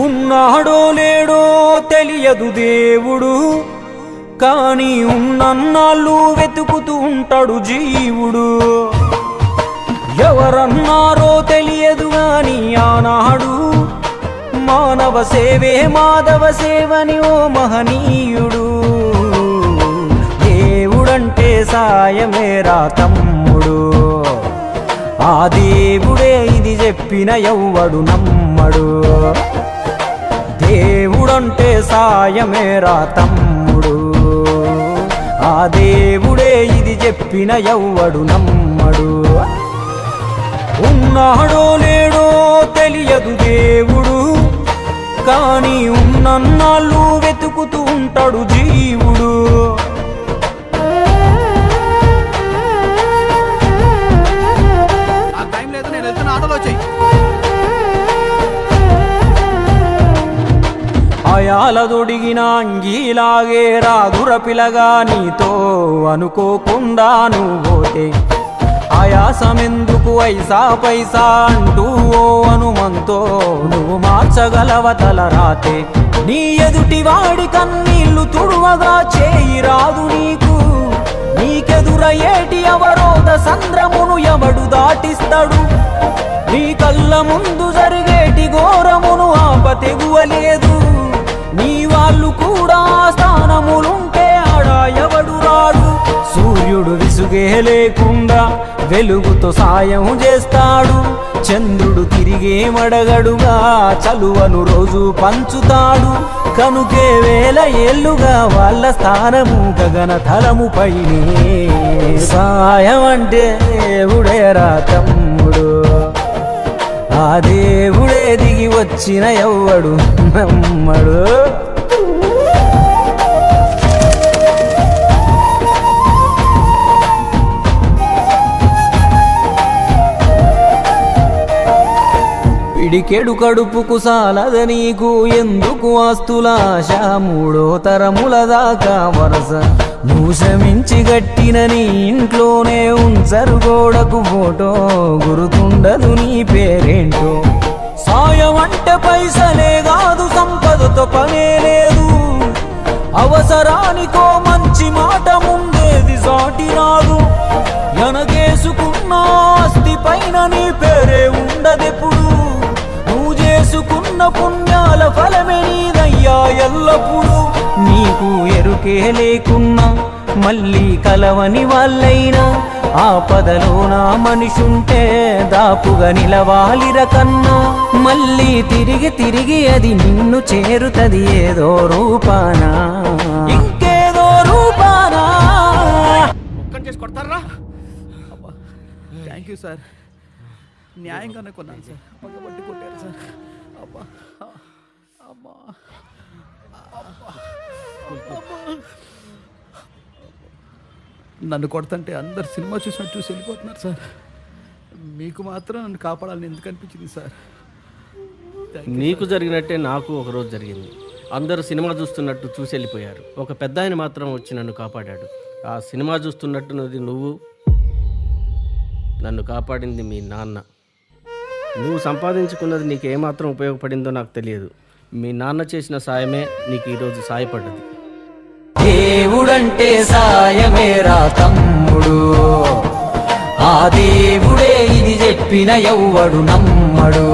ఉన్నాడో లేడో తెలియదు దేవుడు, కానీ ఉన్నన్నాళ్ళు వెతుకుతూ ఉంటాడు జీవుడు. ఎవరన్నారో తెలియదు గాని ఆనాడు మానవ సేవే మాధవ సేవని ఓ మహనీయుడు. దేవుడంటే సాయమేరా తమ్ముడు, ఆ దేవుడే ఇది చెప్పిన ఎవ్వడు నమ్మడు. దేవుడంటే సాయమేరా తమ్ముడు, ఆ దేవుడే ఇది చెప్పిన ఎవ్వడు నమ్మడు. ఉన్నాడో లేడో తెలియదు దేవుడు, కానీ ఉన్నన్నాళ్ళు వెతుకుతూ ఉంటాడు జీవుడు. అయాలదొడిగిన అంగీలాగే రాదుర పిలగా నీతో అనుకోకుండా నువ్వోతే ఆయాసమెందుకు ఐసా పైసా అంటూ ఓ అనుమంతో నువ్వు మార్చగలవ తలరాతే. నీ ఎదుటి వాడి కన్నీళ్లు తుడువగా చేయి రాదు నీకు, నీకెదురయ్యేటి అవరోధ సంద్రమును ఎవడు దాటిస్తాడు. నీ కళ్ళ ముందు జరిగేటి ఘోరమును ఆపతెగువలేదు, నీ వాళ్ళు కూడా స్థానములుంటే ఆడా ఎవడు రాడు. సూర్యుడు విసుగే లేకుండా వెలుగుతో సాయం చేస్తాడు, చంద్రుడు తిరిగే మడగడుగా చలువను రోజు పంచుతాడు. కనుకే వేల ఏళ్ళుగా వాళ్ళ స్థానము గగన తలముపైనే. సాయం అంటే దేవుడేరా తమ్ముడు, ఆ దేవుడే దిగి వచ్చిన ఎవ్వడు నమ్మడు. పిడికెడు కడుపుకు సాలద నీకు ఎందుకు ఆస్తులాశ, మూడో తరముల దాకా వరస నువ్వు శ్రమించి గట్టిన నీ ఇంట్లోనే ఉంచరు గోడకు ఫోటో, గుర్తుండదు నీ పేరేంటో. సాయం అంటే పైసలే కాదు, సంపదతో పనే లేదు, అవసరానికో మంచి మాట ముందేది సాటి రాదు. ఎనగేసుకున్న ఆస్తి పైన నీ పేరే ఉండదెప్పుడు, నువ్వు చేసుకున్న పుణ్యాల ఫలమే నీదయ్యా ఎల్లప్పుడు. నీకు ఎరుకే లేకున్నా మళ్ళీ కలవని వాళ్ళైనా ఆపదలో నా మనిషుంటే దాపుగా నిలవాలిర కన్నా. మళ్ళీ తిరిగి తిరిగి అది నిన్ను చేరుతది ఏదో రూపానా, ఇంకేదో రూపానా. చేసి కొడతారా? థ్యాంక్ యూ సార్, న్యాయంగానే కొన్నాను సార్, పక్కబట్టి కొట్టారు సార్. అబ్బా అబ్బా నన్ను కొడతంటే అందరు సినిమా చూసినట్టు చూసి వెళ్ళిపోతున్నారు సార్, మీకు మాత్రం నన్ను కాపాడాలని ఎందుకు అనిపించింది సార్? నీకు జరిగినట్టే నాకు ఒకరోజు జరిగింది. అందరూ సినిమా చూస్తున్నట్టు చూసి వెళ్ళిపోయారు, ఒక పెద్ద ఆయన మాత్రం వచ్చి నన్ను కాపాడాడు. ఆ సినిమా చూస్తున్నట్టున్నది నువ్వు, నన్ను కాపాడింది మీ నాన్న. నువ్వు సంపాదించుకున్నది నీకు ఏమాత్రం ఉపయోగపడిందో నాకు తెలియదు, మీ నాన్న చేసిన సాయమే నీకు ఈరోజు సాయపడ్డది. దేవుడంటే సాయమేరా తమ్ముడు, ఆ దేవుడే ఇది చెప్పిన ఎవ్వడు నమ్మడు.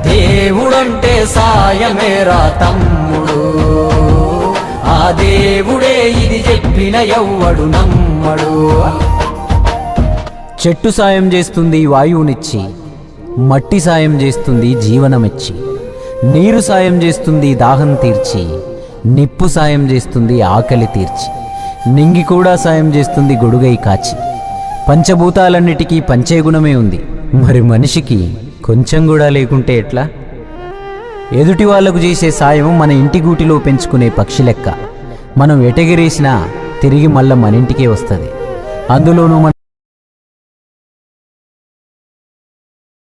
దేవుడంటే సాయమేరా తమ్ముడు, ఆ దేవుడే ఇది చెప్పిన ఎవ్వడు నమ్మడు. చెట్టు సాయం చేస్తుంది వాయువునిచ్చి, మట్టి సాయం చేస్తుంది జీవనమిచ్చి, నీరు సాయం చేస్తుంది దాహం తీర్చి, నిప్పు సాయం చేస్తుంది ఆకలి తీర్చి, నింగి కూడా సాయం చేస్తుంది గొడుగై కాచి. పంచభూతాలన్నిటికీ పంచేగుణమే ఉంది, మరి మనిషికి కొంచెం కూడా లేకుంటే ఎట్లా? ఎదుటి వాళ్లకు చేసే సాయం మన ఇంటి గూటిలో పెంచుకునే పక్షి లెక్క, మనం ఎటగిరేసినా తిరిగి మళ్ళా మన ఇంటికే వస్తుంది. అందులోనూ